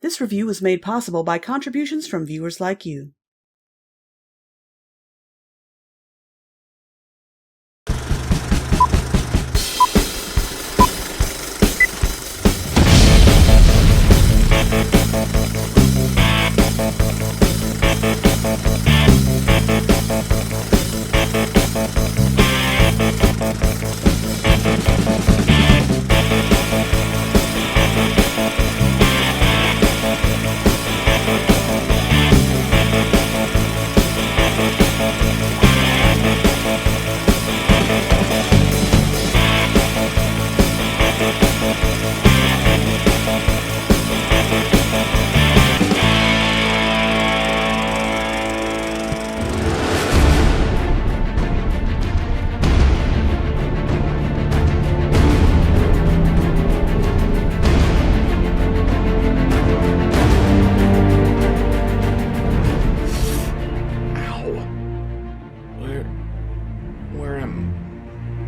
This review was made possible by contributions from viewers like you.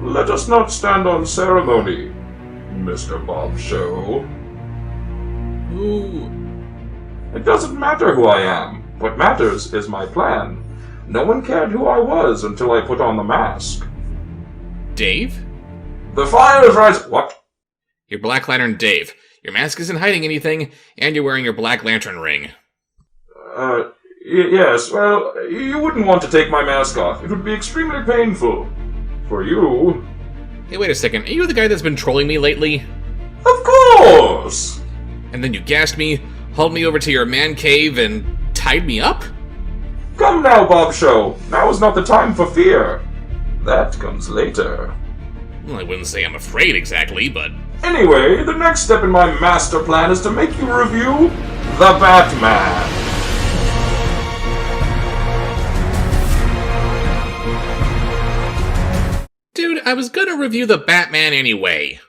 Let us not stand on ceremony, Mr. Bob Show. Who? It doesn't matter who I am. What matters is my plan. No one cared who I was until I put on the mask. Dave? The fire is right. What? You're Black Lantern Dave. Your mask isn't hiding anything, and you're wearing your Black Lantern ring. Yes, well, you wouldn't want to take my mask off. It would be extremely painful. For you. Hey, wait a second. Are you the guy that's been trolling me lately? Of course! And then you gassed me, hauled me over to your man cave, and tied me up? Come now, Bob Show. Now is not the time for fear. That comes later. Well, I wouldn't say I'm afraid exactly, but... Anyway, the next step in my master plan is to make you review The Batman. Dude, I was gonna review The Batman anyway.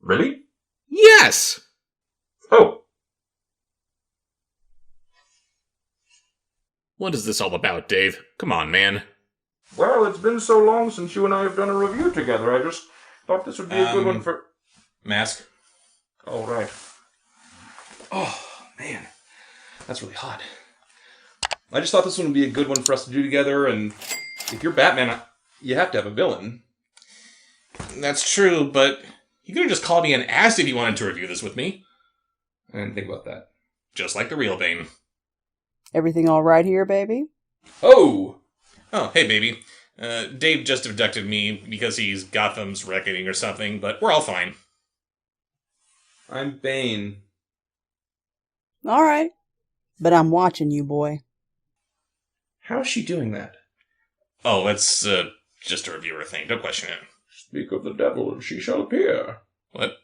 Really? Yes! Oh. What is this all about, Dave? Come on, man. Well, it's been so long since you and I have done a review together, I just thought this would be a good one for... Mask. Oh, right. Oh, man. That's really hot. I just thought this one would be a good one for us to do together, and if you're Batman, you have to have a villain. That's true, but you could have just called me an ass if you wanted to review this with me. I didn't think about that. Just like the real Bane. Everything all right here, baby? Oh! Oh, hey, baby. Dave just abducted me because he's Gotham's reckoning or something, but we're all fine. I'm Bane. All right. But I'm watching you, boy. How's she doing that? Oh, it's just a reviewer thing. Don't question it. Speak of the devil, and she shall appear. What?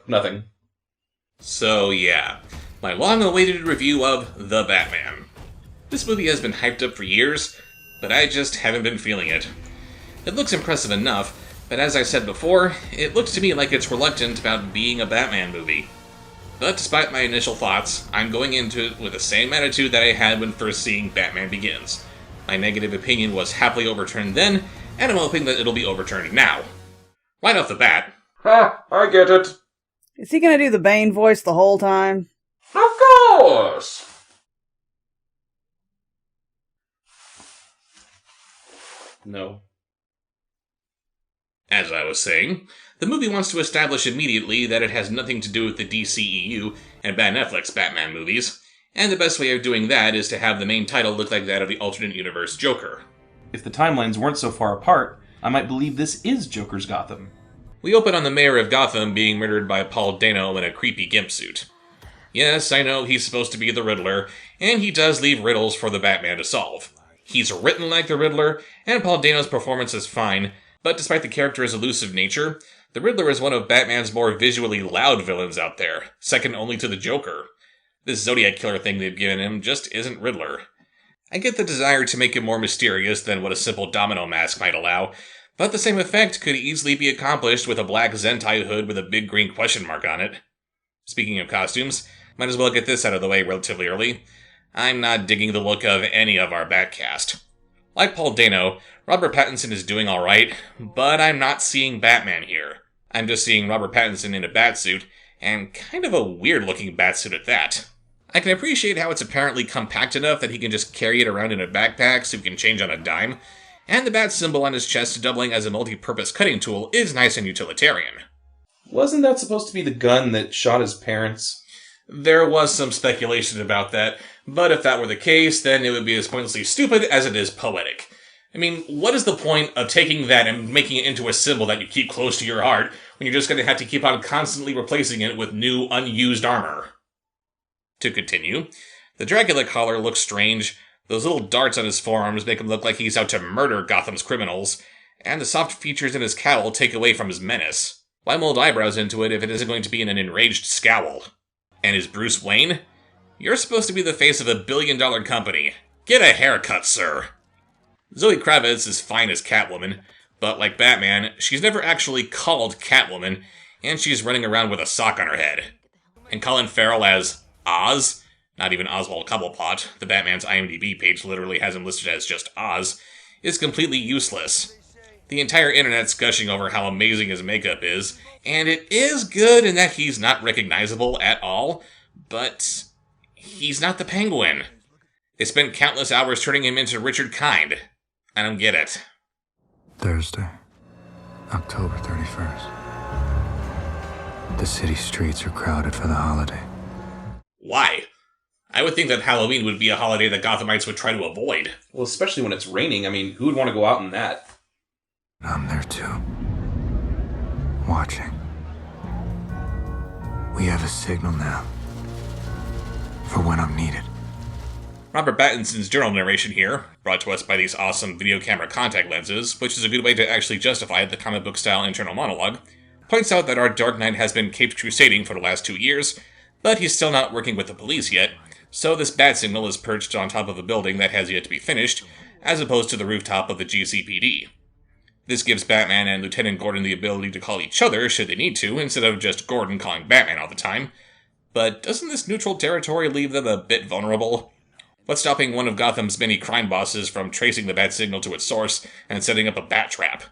Nothing. So, yeah. My long-awaited review of The Batman. This movie has been hyped up for years, but I just haven't been feeling it. It looks impressive enough, but as I said before, it looks to me like it's reluctant about being a Batman movie. But despite my initial thoughts, I'm going into it with the same attitude that I had when first seeing Batman Begins. My negative opinion was happily overturned then, and I'm hoping that it'll be overturned now. Right off the bat... Ha! I get it. Is he gonna do the Bane voice the whole time? Of course! No. As I was saying, the movie wants to establish immediately that it has nothing to do with the DCEU and Ben Affleck's Batman movies, and the best way of doing that is to have the main title look like that of the alternate universe Joker. If the timelines weren't so far apart, I might believe this is Joker's Gotham. We open on the mayor of Gotham being murdered by Paul Dano in a creepy gimp suit. Yes, I know he's supposed to be the Riddler, and he does leave riddles for the Batman to solve. He's written like the Riddler, and Paul Dano's performance is fine, but despite the character's elusive nature, the Riddler is one of Batman's more visually loud villains out there, second only to the Joker. This Zodiac Killer thing they've given him just isn't Riddler. I get the desire to make him more mysterious than what a simple domino mask might allow, but the same effect could easily be accomplished with a black Zentai hood with a big green question mark on it. Speaking of costumes, might as well get this out of the way relatively early. I'm not digging the look of any of our Batcast. Like Paul Dano, Robert Pattinson is doing alright, but I'm not seeing Batman here. I'm just seeing Robert Pattinson in a Batsuit, and kind of a weird-looking batsuit at that. I can appreciate how it's apparently compact enough that he can just carry it around in a backpack so he can change on a dime, and the bat symbol on his chest doubling as a multi-purpose cutting tool is nice and utilitarian. Wasn't that supposed to be the gun that shot his parents? There was some speculation about that, but if that were the case, then it would be as pointlessly stupid as it is poetic. I mean, what is the point of taking that and making it into a symbol that you keep close to your heart when you're just going to have to keep on constantly replacing it with new, unused armor? To continue, the Dracula collar looks strange, those little darts on his forearms make him look like he's out to murder Gotham's criminals, and the soft features in his cowl take away from his menace. Why mold eyebrows into it if it isn't going to be in an enraged scowl? And is Bruce Wayne? You're supposed to be the face of a billion-dollar company. Get a haircut, sir. Zoe Kravitz is fine as Catwoman, but like Batman, she's never actually called Catwoman, and she's running around with a sock on her head. And Colin Farrell as Oz, not even Oswald Cobblepot, the Batman's IMDb page literally has him listed as just Oz, is completely useless. The entire internet's gushing over how amazing his makeup is, and it is good in that he's not recognizable at all, but he's not the Penguin. They spent countless hours turning him into Richard Kind. I don't get it. Thursday, October 31st. The city streets are crowded for the holiday. Why? I would think that Halloween would be a holiday that Gothamites would try to avoid. Well, especially when it's raining. I mean, who would want to go out in that? I'm there too. Watching. We have a signal now. For when I'm needed. Robert Pattinson's journal narration here, brought to us by these awesome video camera contact lenses, which is a good way to actually justify the comic book style internal monologue, points out that our Dark Knight has been caped crusading for the last 2 years, but he's still not working with the police yet, so this bat signal is perched on top of a building that has yet to be finished, as opposed to the rooftop of the GCPD. This gives Batman and Lieutenant Gordon the ability to call each other should they need to, instead of just Gordon calling Batman all the time. But doesn't this neutral territory leave them a bit vulnerable? What's stopping one of Gotham's many crime bosses from tracing the bat signal to its source and setting up a bat trap?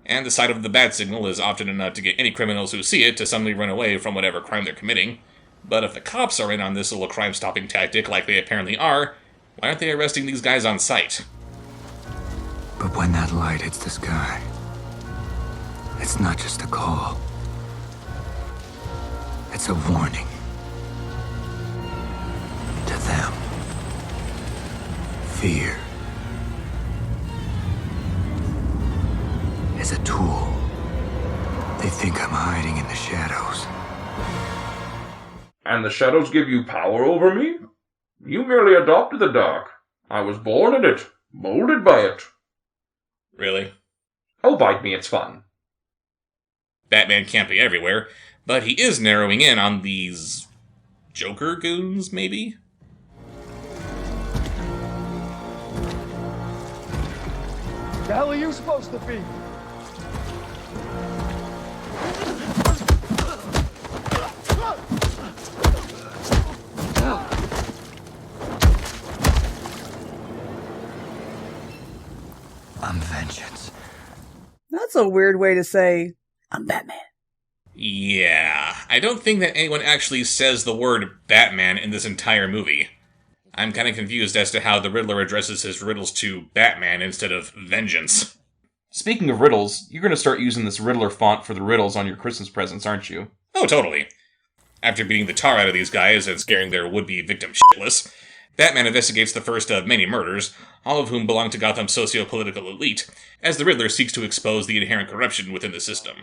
And the sight of the bat signal is often enough to get any criminals who see it to suddenly run away from whatever crime they're committing. But if the cops are in on this little crime-stopping tactic like they apparently are, why aren't they arresting these guys on sight? But when that light hits the sky, it's not just a call. It's a warning. To them. Fear is a tool. They think I'm hiding in the shadows. And the shadows give you power over me? You merely adopted the dark. I was born in it, molded by it. Really? Oh, bite me, it's fun. Batman can't be everywhere, but he is narrowing in on these Joker goons, maybe? The hell are you supposed to be? I'm vengeance. That's a weird way to say, I'm Batman. Yeah, I don't think that anyone actually says the word Batman in this entire movie. I'm kind of confused as to how the Riddler addresses his riddles to Batman instead of vengeance. Speaking of riddles, you're going to start using this Riddler font for the riddles on your Christmas presents, aren't you? Oh, totally. After beating the tar out of these guys and scaring their would-be victim shitless, Batman investigates the first of many murders, all of whom belong to Gotham's socio-political elite, as the Riddler seeks to expose the inherent corruption within the system.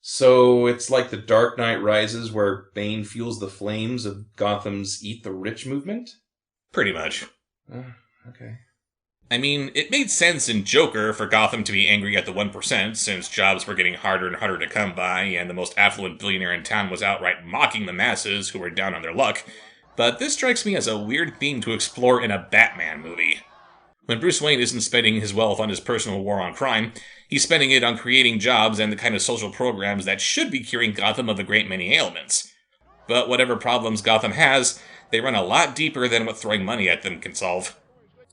So it's like the Dark Knight Rises, where Bane fuels the flames of Gotham's Eat the Rich movement? Pretty much. Okay. I mean, it made sense in Joker for Gotham to be angry at the 1%, since jobs were getting harder and harder to come by, and the most affluent billionaire in town was outright mocking the masses who were down on their luck, but this strikes me as a weird theme to explore in a Batman movie. When Bruce Wayne isn't spending his wealth on his personal war on crime, he's spending it on creating jobs and the kind of social programs that should be curing Gotham of a great many ailments. But whatever problems Gotham has, they run a lot deeper than what throwing money at them can solve.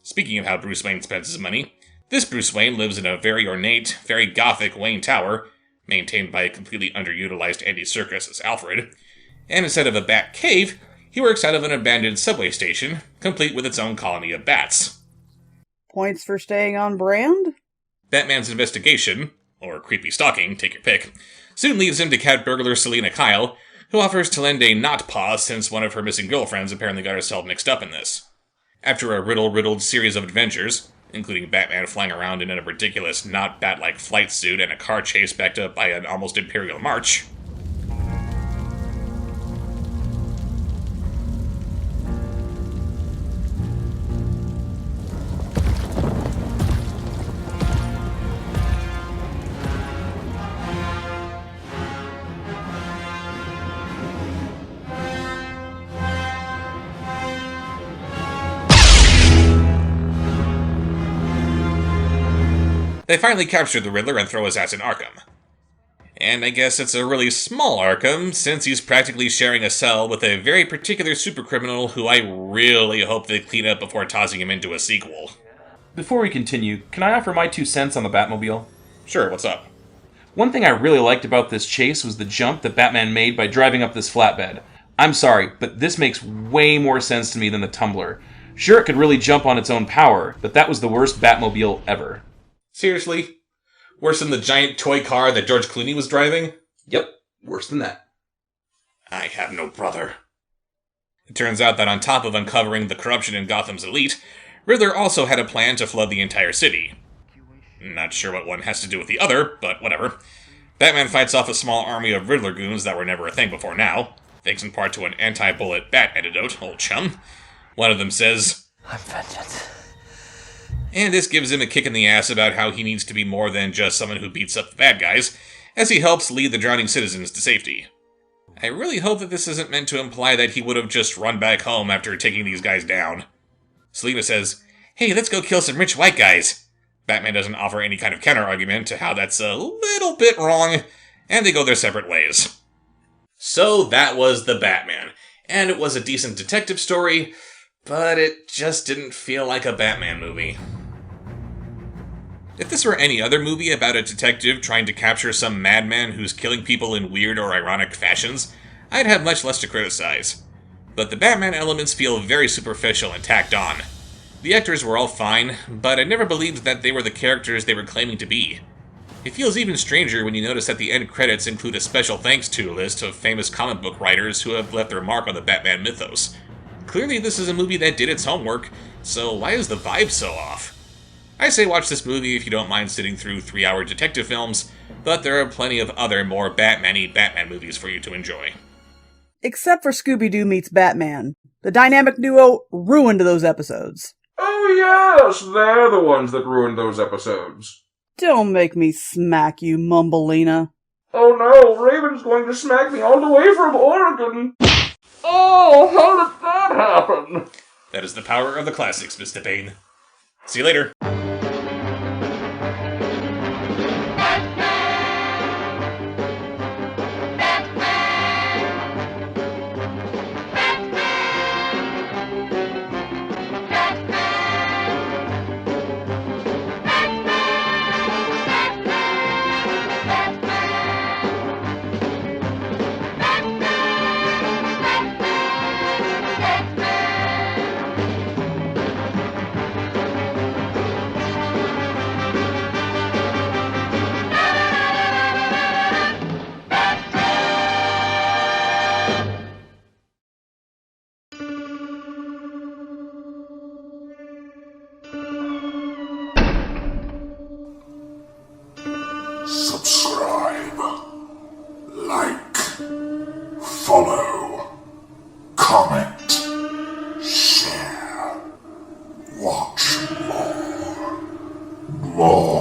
Speaking of how Bruce Wayne spends his money, this Bruce Wayne lives in a very ornate, very gothic Wayne Tower, maintained by a completely underutilized Andy Serkis as Alfred, And instead of a bat cave, he works out of an abandoned subway station, complete with its own colony of bats. Points for staying on brand? Batman's investigation, or creepy stalking, take your pick, soon leads him to cat burglar Selina Kyle, who offers to lend a not paw since one of her missing girlfriends apparently got herself mixed up in this. After a riddled series of adventures, including Batman flying around in a ridiculous, not bat-like flight suit and a car chase backed up by an almost Imperial March, they finally capture the Riddler and throw his ass in Arkham. And I guess it's a really small Arkham, since he's practically sharing a cell with a very particular supercriminal who I really hope they clean up before tossing him into a sequel. Before we continue, can I offer my 2 cents on the Batmobile? Sure, what's up? One thing I really liked about this chase was the jump that Batman made by driving up this flatbed. I'm sorry, but this makes way more sense to me than the Tumbler. Sure, it could really jump on its own power, but that was the worst Batmobile ever. Seriously? Worse than the giant toy car that George Clooney was driving? Yep, worse than that. I have no brother. It turns out that on top of uncovering the corruption in Gotham's elite, Riddler also had a plan to flood the entire city. Not sure what one has to do with the other, but whatever. Batman fights off a small army of Riddler goons that were never a thing before now, thanks in part to an anti-bullet bat antidote, old chum. One of them says, I'm vengeance. And this gives him a kick in the ass about how he needs to be more than just someone who beats up the bad guys, as he helps lead the drowning citizens to safety. I really hope that this isn't meant to imply that he would have just run back home after taking these guys down. Selina says, hey, let's go kill some rich white guys. Batman doesn't offer any kind of counter-argument to how that's a little bit wrong, and they go their separate ways. So that was The Batman, and it was a decent detective story, but it just didn't feel like a Batman movie. If this were any other movie about a detective trying to capture some madman who's killing people in weird or ironic fashions, I'd have much less to criticize. But the Batman elements feel very superficial and tacked on. The actors were all fine, but I never believed that they were the characters they were claiming to be. It feels even stranger when you notice that the end credits include a special thanks to list of famous comic book writers who have left their mark on the Batman mythos. Clearly this is a movie that did its homework, so why is the vibe so off? I say watch this movie if you don't mind sitting through 3-hour detective films, but there are plenty of other more Batman-y Batman movies for you to enjoy. Except for Scooby-Doo meets Batman. The dynamic duo ruined those episodes. Oh yes, they're the ones that ruined those episodes. Don't make me smack you, Mumbleina. Oh no, Raven's going to smack me all the way from Oregon. Oh, how did that happen? That is the power of the classics, Mr. Bane. See you later. Subscribe, like, follow, comment, share, watch more.